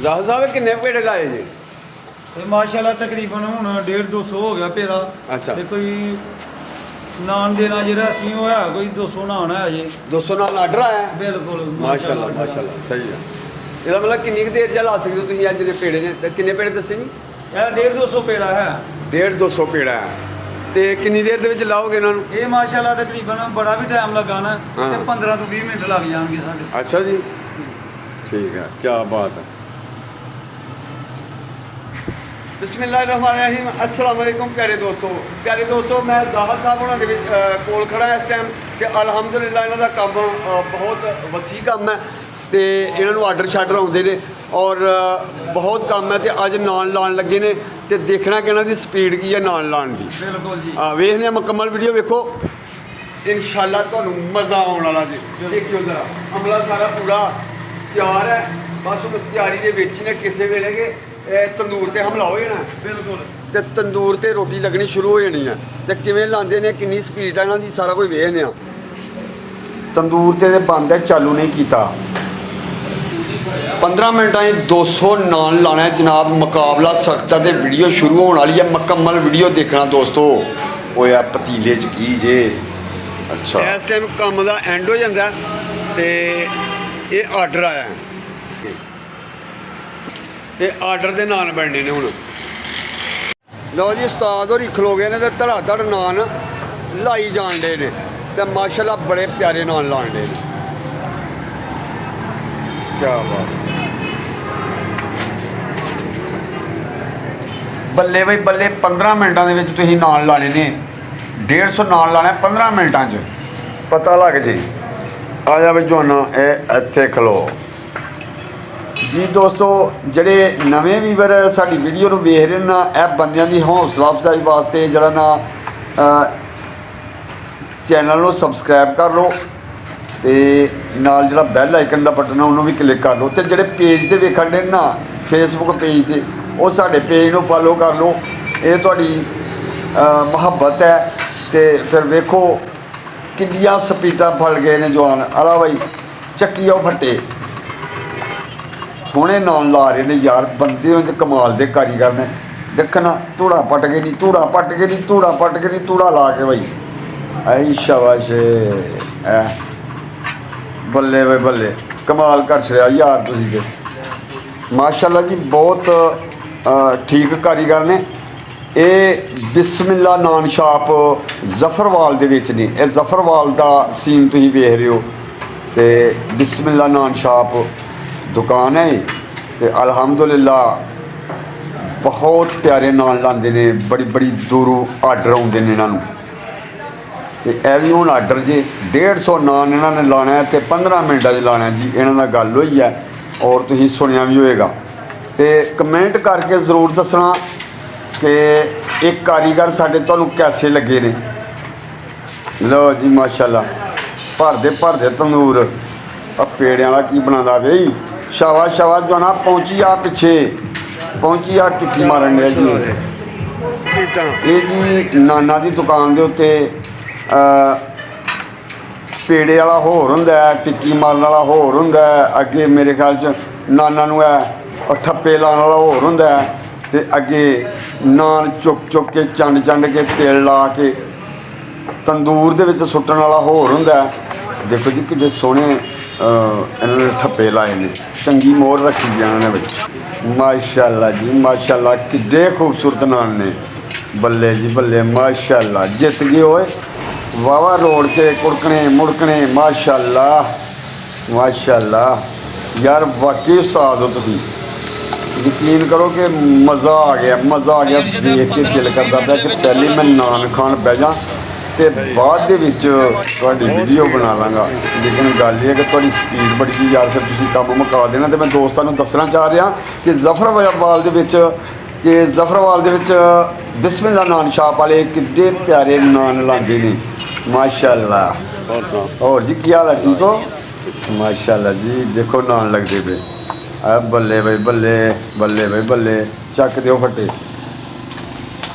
ਜ਼ਾਹਰ ਸਾਹਿਬ ਕਿੰਨੇ ਪੇੜੇ ਲਾਏ ਜੀ? ਤੇ ਮਾਸ਼ਾਅੱਲਾ ਤਕਰੀਬਨ ਹੁਣ 150-200 ਹੋ ਗਿਆ ਪੇੜਾ। ਅੱਛਾ। ਤੇ ਕੋਈ ਨਾਨ ਦੇਣਾ ਜਿਹੜਾ ਅਸੀਂ ਉਹ ਹੈ ਕੋਈ 200 ਨਾਨ ਹੈ ਜੀ। 200 ਨਾਲ ਆਰਡਰ ਆਇਆ? ਬਿਲਕੁਲ ਮਾਸ਼ਾਅੱਲਾ ਮਾਸ਼ਾਅੱਲਾ, ਸਹੀ ਆ। ਇਹਦਾ ਮਤਲਬ ਕਿੰਨੀ ਕੁ ਦੇਰ ਚ ਲਾ ਸਕਦੇ ਹੋ ਤੁਸੀਂ? ਅੱਜ ਜਿਹੜੇ ਪੇੜੇ ਨੇ ਤੇ ਕਿੰਨੇ ਪੇੜੇ ਦੱਸੇ ਜੀ? ਇਹ 150-200 ਪੇੜਾ ਹੈ। 150-200 ਪੇੜਾ ਹੈ। ਤੇ ਕਿੰਨੀ ਦੇਰ ਦੇ ਵਿੱਚ ਲਾਓਗੇ ਇਹਨਾਂ ਨੂੰ? ਇਹ ਮਾਸ਼ਾਅੱਲਾ ਤਕਰੀਬਨ ਬੜਾ ਵੀ ਟਾਈਮ ਲੱਗਾ ਨਾ ਹਾਂ। ਤੇ 15 ਤੋਂ 20 ਮਿੰਟ ਲੱਗ ਜਾਣਗੇ ਸਾਡੇ। ਅੱਛਾ ਜੀ, ਠੀਕ ਹੈ, ਕੀ ਬਾਤ ਹੈ। ਬਿਸਮਿल्लाहिर्रहमानिर्रहीम, अस्सलाम वालेकुम प्यारे दोस्तों, मैं ज़ाहर साहब होना ਦੇ ਕੋਲ ਖੜਾ ਇਸ ਟਾਈਮ ਕਿ ਅਲਹਮਦੁਲਿਲਾ ਇਹਨਾਂ ਦਾ ਕੰਮ ਬਹੁਤ ਵਸੀ ਕੰਮ ਹੈ ਤੇ ਇਹਨਾਂ ਨੂੰ ਆਰਡਰ ਸ਼ਾਰਡਰ ਆਉਂਦੇ ਨੇ ਔਰ ਬਹੁਤ ਕੰਮ ਹੈ ਤੇ ਅੱਜ ਨਾਨ ਲਾਣ ਲੱਗੇ ਨੇ ਤੇ ਦੇਖਣਾ ਕਿ ਇਹਨਾਂ ਦੀ ਸਪੀਡ ਕੀ ਹੈ ਨਾਨ ਲਾਣ ਦੀ। ਬਿਲਕੁਲ ਜੀ। ਵੇਖਦੇ ਹਾਂ ਮੁਕੰਮਲ ਵੀਡੀਓ, ਵੇਖੋ ਇਨਸ਼ਾਅੱਲਾ ਤੁਹਾਨੂੰ ਮਜ਼ਾ ਆਉਣ ਵਾਲਾ ਜੀ। ਦੇਖਿਓ ਜ਼ਰਾ, ਅਮਲਾ ਸਾਰਾ ਪੂਰਾ ਤਿਆਰ ਹੈ, ਬਸ ਉਹ ਤਿਆਰੀ ਦੇ ਵਿੱਚ ਹੀ ਨੇ ਕਿਸੇ ਵੇਲੇ ਕਿ ਤੰਦੂਰ ਤੇ ਹਮਲਾ ਹੋ ਜਾਣਾ। ਬਿਲਕੁਲ। ਤੇ ਤੰਦੂਰ ਤੇ ਰੋਟੀ ਲੱਗਣੀ ਸ਼ੁਰੂ ਹੋ ਜਾਣੀ ਹੈ ਤੇ ਕਿਵੇਂ ਲਾਉਂਦੇ ਨੇ, ਕਿੰਨੀ ਸਪੀਡ ਹੈ ਇਹਨਾਂ ਦੀ, ਸਾਰਾ ਕੁਝ ਵੇਖਦੇ ਹਾਂ। ਤੰਦੂਰ ਤੇ ਬੰਦ ਹੈ, ਚਾਲੂ ਨਹੀਂ ਕੀਤਾ। 15 ਮਿੰਟਾਂ 'ਚ 200 ਨਾਨ ਲਾਣਾ ਹੈ ਜਨਾਬ। ਮੁਕਾਬਲਾ ਸਖਤ ਹੈ ਤੇ ਵੀਡੀਓ ਸ਼ੁਰੂ ਹੋਣ ਵਾਲੀ ਹੈ। ਮੁਕੰਮਲ ਵੀਡੀਓ ਦੇਖਣਾ ਦੋਸਤੋ। ਹੋਇਆ ਪਤੀਲੇ 'ਚ ਕੀ ਜੇ। ਅੱਛਾ, ਇਸ ਟਾਈਮ ਕੰਮ ਦਾ ਐਂਡ ਹੋ ਜਾਂਦਾ ਤੇ ਇਹ ਆਰਡਰ ਆਇਆ ਤੇ ਆਰਡਰ ਦੇ ਨਾਨ ਬਣਨੇ ਨੇ ਹੁਣ। ਲਓ ਜੀ, ਉਸਤਾਦ ਹੋਰੀ ਖਲੋ ਗਏ ਨੇ ਤੇ ਧੜਾ ਧੜ ਨਾਨ ਲਾਈ ਜਾਣ ਡੇ ਨੇ ਤੇ ਮਾਸ਼ਾਅੱਲਾ ਬੜੇ ਪਿਆਰੇ ਨਾਨ ਲਾਣ ਡੇ ਨੇ। ਕਿਆ ਬਾਤ, ਬੱਲੇ ਬਈ ਬੱਲੇ। 15 ਮਿੰਟਾਂ ਦੇ ਵਿੱਚ ਤੁਸੀਂ ਨਾਨ ਲਾਣੇ ਨੇ। 150 ਨਾਨ ਲਾਣਾ 15 ਮਿੰਟਾਂ 'ਚ, ਪਤਾ ਲੱਗ ਜੇ। ਆ ਜਾ ਬਈ ਜਵਾਨਾ, ਇਹ ਇੱਥੇ ਖਲੋ ਜੀ। ਦੋਸਤੋ, ਜਿਹੜੇ ਨਵੇਂ ਵੀਵਰ ਸਾਡੀ ਵੀਡੀਓ ਨੂੰ ਵੇਖ ਰਹੇ ਨਾ, ਇਹ ਬੰਦਿਆਂ ਦੀ ਹੌਸਲਾ ਅਫਜ਼ਾਈ ਵਾਸਤੇ ਜਿਹੜਾ ਨਾ ਚੈਨਲ ਨੂੰ ਸਬਸਕ੍ਰਾਈਬ ਕਰ ਲਓ ਤੇ ਨਾਲ ਜਿਹੜਾ ਬੈਲ ਆਈਕਨ ਦਾ ਬਟਨ ਆ ਉਹਨੂੰ ਵੀ ਕਲਿੱਕ ਕਰ ਲਓ। ਤੇ ਜਿਹੜੇ ਪੇਜ ਤੇ ਵੇਖਣ ਦੇ ਨਾ, ਫੇਸਬੁੱਕ ਪੇਜ ਤੇ, ਉਹ ਸਾਡੇ ਪੇਜ ਨੂੰ ਫਾਲੋ ਕਰ ਲਓ। ਇਹ ਤੁਹਾਡੀ ਮੁਹੱਬਤ ਹੈ। ਤੇ ਫਿਰ ਵੇਖੋ ਕਿੰਨੀਆਂ ਸਪੀਡਾਂ ਫੜ ਗਏ ਨੇ ਜਵਾਨ। ਆਲਾ ਬਾਈ ਚੱਕੀ ਉਹ ਫੱਟੇ ਸੋਹਣੇ ਨਾਨ ਲਾ ਰਹੇ ਨੇ ਯਾਰ। ਬੰਦੇ ਉਹ ਕਮਾਲ ਦੇ ਕਾਰੀਗਰ ਨੇ। ਦੇਖਣਾ, ਧੂੜਾ ਪੱਟ ਕੇ ਨਹੀਂ, ਧੂੜਾ ਪੱਟ ਕੇ ਨਹੀਂ, ਧੂੜਾ ਪੱਟ ਕੇ ਨਹੀਂ, ਧੂੜਾ ਲਾ ਕੇ ਬਾਈ। ਐ ਸ਼ਾਬਾਸ਼, ਐ ਬੱਲੇ ਬਈ ਬੱਲੇ, ਕਮਾਲ ਕਰ ਛੜਿਆ ਯਾਰ ਤੁਸੀਂ ਤੇ। ਮਾਸ਼ਾਅੱਲਾ ਜੀ, ਬਹੁਤ ਠੀਕ ਕਾਰੀਗਰ ਨੇ। ਇਹ ਬਿਸਮਿਲ੍ਲਾ ਨਾਨ ਸ਼ਾਪ ਜ਼ਫਰਵਾਲ ਦੇ ਵਿੱਚ ਨੇ। ਇਹ ਜ਼ਫਰਵਾਲ ਦਾ ਸੀਨ ਤੁਸੀਂ ਵੇਖ ਰਹੇ ਹੋ ਤੇ ਬਿਸਮਿਲ੍ਲਾ ਨਾਨ ਸ਼ਾਪ ਦੁਕਾਨ ਹੈ ਤੇ ਅਲਹਮਦੁਲਿਲਾ ਬਹੁਤ ਪਿਆਰੇ ਨਾਨ ਲਾਉਂਦੇ ਨੇ। ਬੜੀ ਬੜੀ ਦੂਰੋਂ ਆਰਡਰ ਆਉਂਦੇ ਨੇ ਇਹਨਾਂ ਨੂੰ ਤੇ ਇਹ ਵੀ ਹੁਣ ਆਰਡਰ ਜੇ 150 ਨਾਨ ਇਹਨਾਂ ਨੇ ਲਾਣਾ ਹੈ ਤੇ 15 ਮਿੰਟਾਂ 'ਚ ਲਾਣਾ ਜੀ। ਇਹਨਾਂ ਨਾਲ ਗੱਲ ਹੋਈ ਹੈ ਔਰ ਤੁਸੀਂ ਸੁਣਿਆ ਵੀ ਹੋਏਗਾ ਤੇ ਕਮੈਂਟ ਕਰਕੇ ਜ਼ਰੂਰ ਦੱਸਣਾ ਕਿ ਇਹ ਕਾਰੀਗਰ ਸਾਡੇ ਤੁਹਾਨੂੰ ਕੈਸੇ ਲੱਗੇ ਨੇ। ਲਓ ਜੀ, ਮਾਸ਼ਾਅੱਲਾ ਭਰਦੇ ਤੰਦੂਰ। ਆ ਪੇੜਿਆਂ ਵਾਲਾ ਕੀ ਬਣਾਉਂਦਾ ਬਈ। ਸ਼ਾਬਾਸ਼ ਸ਼ਾਬਾਸ਼ ਜਵਾਨਾ, ਪਹੁੰਚੀ ਆ ਪਿੱਛੇ, ਪਹੁੰਚੀ ਆ ਟਿੱਕੀ ਮਾਰਨ ਡਿਆ ਜੀ। ਇਹ ਜੀ ਨਾਨਾ ਦੀ ਦੁਕਾਨ ਦੇ ਉੱਤੇ ਪੇੜੇ ਵਾਲਾ ਹੋਰ ਹੁੰਦਾ, ਟਿੱਕੀ ਮਾਰਨ ਵਾਲਾ ਹੋਰ ਹੁੰਦਾ। ਅੱਗੇ ਮੇਰੇ ਖਿਆਲ 'ਚ ਨਾਨਾ ਨੂੰ ਇਹ ਠੱਪੇ ਲਾਉਣ ਵਾਲਾ ਹੋਰ ਹੁੰਦਾ ਤੇ ਅੱਗੇ ਨਾਨ ਚੁੱਕ ਕੇ ਚੰਡ ਕੇ ਤੇਲ ਲਾ ਕੇ ਤੰਦੂਰ ਦੇ ਵਿੱਚ ਸੁੱਟਣ ਵਾਲਾ ਹੋਰ ਹੁੰਦਾ। ਦੇਖੋ ਜੀ ਕਿੰਨੇ ਸੋਹਣੇ ਇਹਨਾਂ ਨੇ ਠੱਪੇ ਲਾਏ ਨੇ। ਚੰਗੀ ਮੋਹਰ ਰੱਖੀ ਦੀ ਇਹਨਾਂ ਨੇ ਬਈ। ਮਾਸ਼ਾਅੱਲਾ ਜੀ ਮਾਸ਼ਾਅੱਲਾ, ਕਿੱਡੇ ਖੂਬਸੂਰਤ ਨਾਨ ਨੇ। ਬੱਲੇ ਜੀ ਬੱਲੇ, ਮਾਸ਼ਾਅੱਲਾ। ਜਿੱਤ ਗਏ ਹੋਏ ਵਾਵਾ ਰੋੜ ਕੇ ਕੁੜਕਣੇ ਮੁੜਕਣੇ। ਮਾਸ਼ਾਅੱਲਾ ਮਾਸ਼ਾਅੱਲਾ ਯਾਰ, ਵਾਕਈ ਉਸਤਾਦ ਹੋ ਤੁਸੀਂ। ਯਕੀਨ ਕਰੋ ਕਿ ਮਜ਼ਾ ਆ ਗਿਆ, ਮਜ਼ਾ ਆ ਗਿਆ। ਦੇਖ ਕੇ ਦਿਲ ਕਰਦਾ ਪਿਆ ਕਿ ਪਹਿਲੇ ਮੈਂ ਨਾਨ ਖਾਣ ਬਹਿ ਜਾ ਤੇ ਬਾਅਦ ਦੇ ਵਿੱਚ ਤੁਹਾਡੀ ਵੀਡੀਓ ਬਣਾ ਲਾਂਗਾ। ਲੇਕਿਨ ਗੱਲ ਇਹ ਹੈ ਕਿ ਤੁਹਾਡੀ ਸਪੀਡ ਬੜੀ ਜੀ ਯਾਰ, ਫਿਰ ਤੁਸੀਂ ਕੰਮ ਮੁਕਾ ਦੇਣਾ। ਤੇ ਮੈਂ ਦੋਸਤਾਂ ਨੂੰ ਦੱਸਣਾ ਚਾਹ ਰਿਹਾ ਕਿ ਜ਼ਫਰਵਾਲ ਦੇ ਵਿੱਚ ਬਿਸਮਿਲ੍ਲਾ ਨਾਨ ਸ਼ਾਪ ਵਾਲੇ ਕਿੱਡੇ ਪਿਆਰੇ ਨਾਨ ਲਾਉਂਦੇ ਨੇ। ਮਾਸ਼ਾਅੱਲਾ। ਹੋਰ ਜੀ ਕੀ ਹਾਲ ਹੈ, ਠੀਕ ਹੋ? ਮਾਸ਼ਾਅੱਲਾ ਜੀ, ਦੇਖੋ ਨਾਨ ਲੱਗਦੇ ਪਏ। ਆ ਬੱਲੇ ਬਈ ਬੱਲੇ, ਬੱਲੇ ਬਈ ਬੱਲੇ, ਚੱਕ ਦਿਓ ਫੱਟੇ।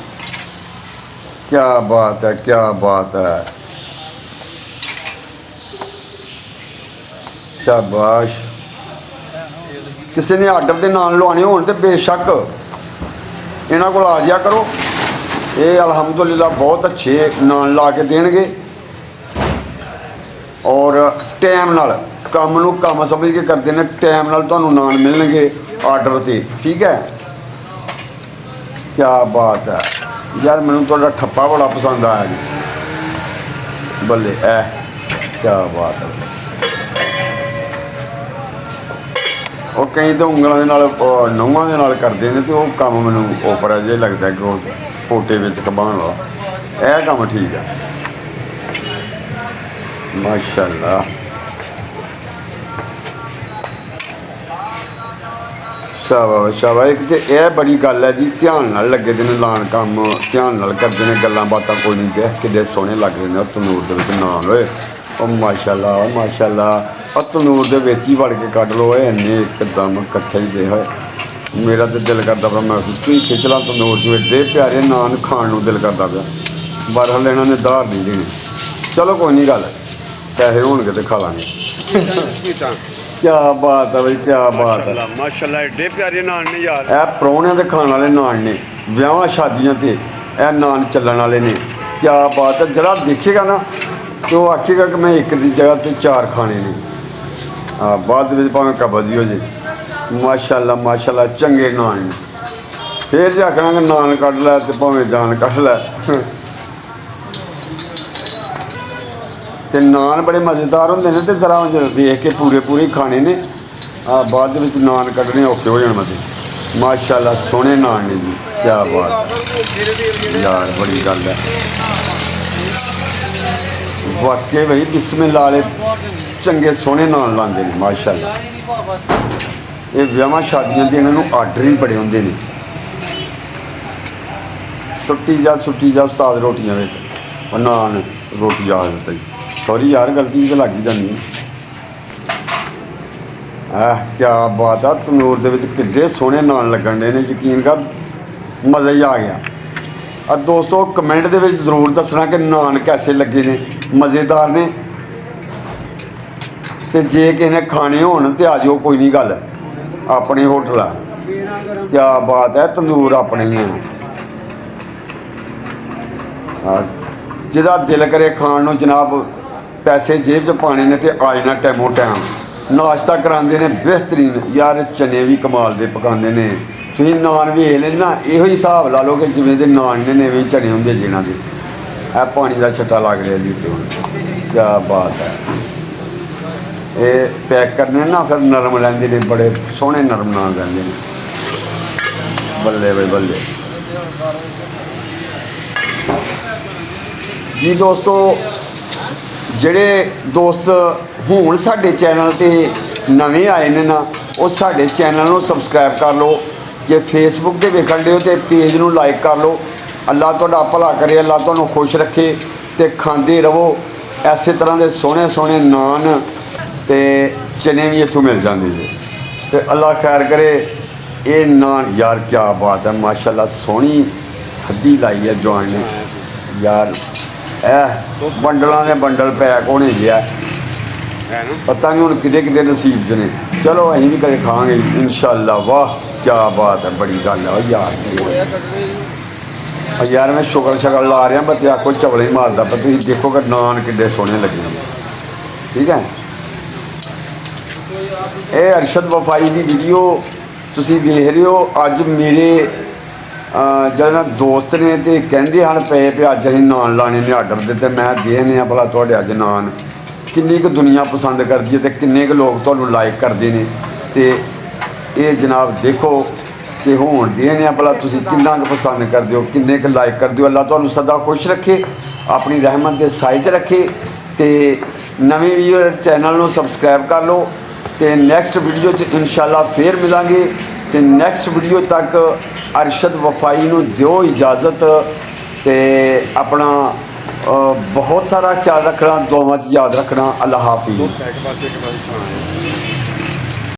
क्या बात है, क्या बात है। ਸ਼ਾਬਾਸ਼। ਕਿਸੇ ਨੇ ਆਰਡਰ ਦੇ ਨਾਨ ਲਵਾਉਣੇ ਹੋਣ ਤੇ ਬੇਸ਼ੱਕ ਇਹਨਾਂ ਕੋਲ ਆ ਜਾਇਆ ਕਰੋ। ਇਹ ਅਲਹਮਦੁਲਿਲਾ ਬਹੁਤ ਅੱਛੇ ਨਾਨ ਲਾ ਕੇ ਦੇਣਗੇ ਔਰ ਟਾਈਮ ਨਾਲ ਕੰਮ ਨੂੰ ਕੰਮ ਸਮਝ ਕੇ ਕਰਦੇ ਨੇ। ਟਾਈਮ ਨਾਲ ਤੁਹਾਨੂੰ ਨਾਨ ਮਿਲਣਗੇ ਆਰਡਰ 'ਤੇ, ਠੀਕ ਹੈ। ਕਿਆ ਬਾਤ ਹੈ ਯਾਰ, ਮੈਨੂੰ ਤੁਹਾਡਾ ਠੱਪਾ ਬੜਾ ਪਸੰਦ ਆਇਆ ਜੀ। ਬੱਲੇ ਐ ਕਿਆ ਬਾਤ ਹੈ। ਉਹ ਕਈ ਤਾਂ ਉਂਗਲਾਂ ਦੇ ਨਾਲ ਨਹੁੰਆਂ ਦੇ ਨਾਲ ਕਰਦੇ ਨੇ, ਅਤੇ ਉਹ ਕੰਮ ਮੈਨੂੰ ਓਪਰਾ ਜਿਹਾ ਲੱਗਦਾ ਕਿ ਉਹ ਪੋਟੇ ਵਿੱਚ ਕਬਾਉਣ ਵਾਲਾ। ਇਹ ਕੰਮ ਠੀਕ ਹੈ ਮਾਸ਼ਾਅੱਲਾ। ਸ਼ਾਬਾਸ਼ ਸ਼ਾਬਾਸ਼। ਇੱਕ ਤਾਂ ਇਹ ਬੜੀ ਗੱਲ ਹੈ ਜੀ, ਧਿਆਨ ਨਾਲ ਲੱਗੇ ਦੇ ਨੇ ਲਾਣ ਕੰਮ, ਧਿਆਨ ਨਾਲ ਕਰਦੇ ਨੇ, ਗੱਲਾਂ ਬਾਤਾਂ ਕੋਈ ਨਹੀਂ। ਤੇ ਕਿੱਡੇ ਸੋਹਣੇ ਲੱਗਦੇ ਨੇ। ਤੰਦੂਰ ਦੇ ਵਿੱਚ ਨਾਨ ਹੋਏ, ਉਹ ਮਾਸ਼ਾਅੱਲਾ ਮਾਸ਼ਾਅੱਲਾ। ਉਹ ਤੰਦੂਰ ਦੇ ਵਿੱਚ ਹੀ ਵੜ ਕੇ ਕੱਢ ਲਓ, ਇਹ ਇੰਨੇ ਇੱਕਦਮ ਇਕੱਠੇ ਹੀ ਦੇ ਹੋਏ। ਮੇਰਾ ਤਾਂ ਦਿਲ ਕਰਦਾ ਪਿਆ ਮੈਂ ਵਿੱਚੋਂ ਹੀ ਖਿੱਚ ਲਾਂ ਤੰਦੂਰ 'ਚੋਂ। ਐਡੇ ਪਿਆਰੇ ਨਾਨ ਖਾਣ ਨੂੰ ਦਿਲ ਕਰਦਾ ਪਿਆ। ਬਰਹਲ ਇਹਨਾਂ ਨੇ ਧਾਰ ਨਹੀਂ ਦੇਣੀ। ਚਲੋ ਕੋਈ ਨਹੀਂ ਗੱਲ, ਪੈਸੇ ਹੋਣਗੇ ਤੇ ਖਾ ਲਾਂਗੇ। ਕਿਆ ਬਾਤ ਹੈ ਬਈ, ਕਿਆ ਬਾਤ ਹੈ ਮਾਸ਼ਾਅੱਲਾ। ਐਡੇ ਪਿਆਰੇ ਨਾਨ ਨੇ ਯਾਰ। ਇਹ ਪ੍ਰਾਹੁਣਿਆਂ ਦੇ ਖਾਣ ਵਾਲੇ ਨਾਨ ਨੇ, ਵਿਆਹਾਂ ਸ਼ਾਦੀਆਂ 'ਤੇ ਇਹ ਨਾਨ ਚੱਲਣ ਵਾਲੇ ਨੇ। ਕਿਆ ਬਾਤ ਹੈ। ਜਿਹੜਾ ਦੇਖੇਗਾ ਨਾ ਤੇ ਉਹ ਆਖੇਗਾ ਕਿ ਮੈਂ ਇੱਕ ਦੀ ਜਗ੍ਹਾ 'ਤੇ 4 ਖਾਣੇ ਨੇ। ਬਾਅਦ ਵਿੱਚ ਭਾਵੇਂ ਕਬਜ਼ ਹੀ ਹੋ ਜੇ। ਮਾਸ਼ਾਅੱਲਾ ਮਾਸ਼ਾਅੱਲਾ, ਚੰਗੇ ਨਾਨ ਨੇ। ਫਿਰ ਜੇ ਆਖਣਾ ਕਿ ਨਾਨ ਕੱਢ ਲੈ ਤੇ ਭਾਵੇਂ ਜਾਨ ਕੱਢ ਲੈ। ਤੇ ਨਾਨ ਬੜੇ ਮਜ਼ੇਦਾਰ ਹੁੰਦੇ ਨੇ, ਤੇ ਜ਼ਰਾ ਵੇਖ ਕੇ ਪੂਰੇ ਪੂਰੇ ਖਾਣੇ ਨੇ। ਬਾਅਦ ਦੇ ਵਿੱਚ ਨਾਨ ਕੱਢਣੇ ਔਖੇ ਹੋ ਜਾਣ ਮਤੇ। ਮਾਸ਼ਾਅੱਲਾ ਸੋਹਣੇ ਨਾਨ ਨੇ ਜੀ। ਕਿਆ ਬਾਤ ਹੈ ਯਾਰ, ਬੜੀ ਗੱਲ ਹੈ ਵਾਕਈ ਬਈ। ਬਿਸਮਿਲ੍ਲਾ ਵਾਲੇ ਚੰਗੇ ਸੋਹਣੇ ਨਾਨ ਲਾਉਂਦੇ ਨੇ ਮਾਸ਼ਾਅੱਲਾ। ਇਹ ਵਿਆਹਾਂ ਸ਼ਾਦੀਆਂ ਦੇ ਇਹਨਾਂ ਨੂੰ ਆਰਡਰ ਹੀ ਬੜੇ ਹੁੰਦੇ ਨੇ। ਟੁੱਟੀ ਜਾ ਸੁੱਟੀ ਜਾ ਉਸਤਾਦ ਰੋਟੀਆਂ ਵਿੱਚ, ਉਹ ਨਾਨ ਰੋਟੀ ਆ ਦਿੱਤਾ ਜੀ। ਸੌਰੀ ਯਾਰ, ਗਲਤੀ ਵੀ ਤਾਂ ਲੱਗ ਹੀ ਜਾਂਦੀ ਹੈ। ਕਿਆ ਬਾਤ ਆ। ਤੰਦੂਰ ਦੇ ਵਿੱਚ ਕਿੱਡੇ ਸੋਹਣੇ ਨਾਨ ਲੱਗਣ ਡੇ ਨੇ, ਯਕੀਨ ਕਰ ਮਜ਼ਾ ਹੀ ਆ ਗਿਆ। ਦੋਸਤੋ ਕਮੈਂਟ ਦੇ ਵਿੱਚ ਜ਼ਰੂਰ ਦੱਸਣਾ ਕਿ ਨਾਨ ਕੈਸੇ ਲੱਗੇ ਨੇ, ਮਜ਼ੇਦਾਰ ਨੇ। ਤੇ ਜੇ ਕਿਸੇ ਨੇ ਖਾਣੇ ਹੋਣ ਤੇ ਆ ਜਾਓ, ਕੋਈ ਨਹੀਂ ਗੱਲ, ਆਪਣੇ ਹੋਟਲ ਆ। ਕਿਆ ਬਾਤ ਹੈ, ਤੰਦੂਰ ਆਪਣੇ ਹੀ ਆ। ਜਿਹਦਾ ਦਿਲ ਕਰੇ ਖਾਣ ਨੂੰ ਜਨਾਬ, ਪੈਸੇ ਜੇਬ 'ਚ ਪਾਣੇ ਨੇ ਤੇ ਆ ਜਾਣਾ ਟੈਮੋ ਟਾਈਮ। ਨਾਸ਼ਤਾ ਕਰਾਉਂਦੇ ਨੇ ਬਿਹਤਰੀਨ ਯਾਰ। ਚਨੇ ਵੀ ਕਮਾਲ ਦੇ ਪਕਾਉਂਦੇ ਨੇ। ਤੁਸੀਂ ਨਾਨ ਵੇਖ ਲੈਣ ਨਾ, ਇਹੋ ਹੀ ਹਿਸਾਬ ਲਾ ਲਓ ਕਿ ਜਿਵੇਂ ਦੇ ਨਾਨ ਨੇ ਨਵੇਂ ਚਨੇ ਹੁੰਦੇ ਜਿਹਨਾਂ ਦੇ। ਇਹ ਪਾਣੀ ਦਾ ਛੱਟਾ ਲੱਗ ਰਿਹਾ ਜੀ ਉੱਤੇ ਹੁਣ। ਕਿਆ ਬਾਤ ਹੈ। ਇਹ ਪੈਕ ਕਰਨੇ ਨਾ ਫਿਰ ਨਰਮ ਰਹਿੰਦੇ ਨੇ, ਬੜੇ ਸੋਹਣੇ ਨਰਮ ਨਾਨ ਰਹਿੰਦੇ ਨੇ। ਬੱਲੇ ਬਈ ਬੱਲੇ ਜੀ। ਦੋਸਤੋ ਜਿਹੜੇ ਦੋਸਤ ਹੁਣ ਸਾਡੇ ਚੈਨਲ 'ਤੇ ਨਵੇਂ ਆਏ ਨੇ ਨਾ, ਉਹ ਸਾਡੇ ਚੈਨਲ ਨੂੰ ਸਬਸਕ੍ਰਾਈਬ ਕਰ ਲਓ। ਜੇ ਫੇਸਬੁੱਕ 'ਤੇ ਵੇਖਣ ਦੇ ਹੋ ਤਾਂ ਪੇਜ ਨੂੰ ਲਾਈਕ ਕਰ ਲਓ। ਅੱਲਾ ਤੁਹਾਡਾ ਭਲਾ ਕਰੇ, ਅੱਲਾ ਤੁਹਾਨੂੰ ਖੁਸ਼ ਰੱਖੇ ਅਤੇ ਖਾਂਦੇ ਰਹੋ ਐਸੇ ਤਰ੍ਹਾਂ ਦੇ ਸੋਹਣੇ ਸੋਹਣੇ ਨਾਨ ਅਤੇ ਚਨੇ ਵੀ ਇੱਥੋਂ ਮਿਲ ਜਾਂਦੇ ਜੀ। ਅਤੇ ਅੱਲਾ ਖੈਰ ਕਰੇ। ਇਹ ਨਾਨ ਯਾਰ ਕਿਆ ਬਾਤ ਹੈ ਮਾਸ਼ਾਅੱਲਾ। ਸੋਹਣੀ ਹੱਦੀ ਲਾਈ ਹੈ ਜਵਾਨ ਨੇ ਯਾਰ। ਇਹ ਬੰਡਲਾਂ ਦੇ ਬੰਡਲ ਪੈਕ ਹੋਣੇ ਜਿਆ, ਪਤਾ ਨਹੀਂ ਹੁਣ ਕਿਤੇ ਕਿਤੇ ਨਸੀਬ 'ਚ ਨੇ। ਚਲੋ ਅਸੀਂ ਵੀ ਕਦੇ ਖਾਵਾਂਗੇ ਇਨਸ਼ਾਅੱਲਾ। ਵਾਹ ਕਿਆ ਬਾਤ ਹੈ, ਬੜੀ ਗੱਲ ਹੈ ਯਾਰ। ਯਾਰ ਮੈਂ ਸ਼ੁਕਰ ਸ਼ਕਲ ਲਾ ਰਿਹਾ, ਬੱਤੇ ਆਖੋ ਚਵਲੇ ਹੀ ਮਾਰਦਾ। ਪਰ ਤੁਸੀਂ ਦੇਖੋ ਕਿ ਨਾਨ ਕਿੱਡੇ ਸੋਹਣੇ ਲੱਗੇ। ਠੀਕ ਹੈ, ਇਹ ਅਰਸ਼ਦ ਵਫਾਈ ਦੀ ਵੀਡੀਓ ਤੁਸੀਂ ਵੇਖ ਰਹੇ ਹੋ। ਅੱਜ ਮੇਰੇ ਜਿਹੜੇ ਦੋਸਤ ਨੇ ਤੇ ਕਹਿੰਦੇ ਹਨ ਪਏ ਵੀ ਅੱਜ ਅਸੀਂ ਨਾਨ ਲਾਣੇ ਨੇ ਆਰਡਰ ਦੇ, ਤੇ ਮੈਂ ਦੇਖਦੇ ਹਾਂ ਭਲਾ ਤੁਹਾਡੇ ਅੱਜ ਨਾਨ ਕਿੰਨੀ ਕੁ ਦੁਨੀਆ ਪਸੰਦ ਕਰਦੀ ਹੈ ਅਤੇ ਕਿੰਨੇ ਕੁ ਲੋਕ ਤੁਹਾਨੂੰ ਲਾਈਕ ਕਰਦੇ ਨੇ। ਅਤੇ ਇਹ ਜਨਾਬ ਦੇਖੋ ਕਿ ਹੋਣ ਦੇਖਦੇ ਹਾਂ ਭਲਾ ਤੁਸੀਂ ਕਿੰਨਾ ਕੁ ਪਸੰਦ ਕਰਦੇ ਹੋ, ਕਿੰਨੇ ਕੁ ਲਾਈਕ ਕਰਦੇ ਹੋ। ਅੱਲਾ ਤੁਹਾਨੂੰ ਸਦਾ ਖੁਸ਼ ਰੱਖੇ, ਆਪਣੀ ਰਹਿਮਤ ਦੇ ਸਾਏ 'ਚ ਰੱਖੇ। ਅਤੇ ਨਵੇਂ ਵੀਰ ਚੈਨਲ ਨੂੰ ਸਬਸਕ੍ਰਾਈਬ ਕਰ ਲਓ। ਅਤੇ ਨੈਕਸਟ ਵੀਡੀਓ 'ਚ ਇਨਸ਼ਾਅੱਲਾ ਫੇਰ ਮਿਲਾਂਗੇ। ਅਤੇ ਨੈਕਸਟ ਵੀਡੀਓ ਤੱਕ ਅਰਸ਼ਦ ਵਫਾਈ ਨੂੰ ਦਿਓ ਇਜਾਜ਼ਤ। ਅਤੇ ਆਪਣਾ ਬਹੁਤ ਸਾਰਾ ਖਿਆਲ ਰੱਖਣਾ, ਦੁਆਵਾਂ 'ਚ ਯਾਦ ਰੱਖਣਾ। ਅੱਲਾ ਹਾਫਿਜ਼।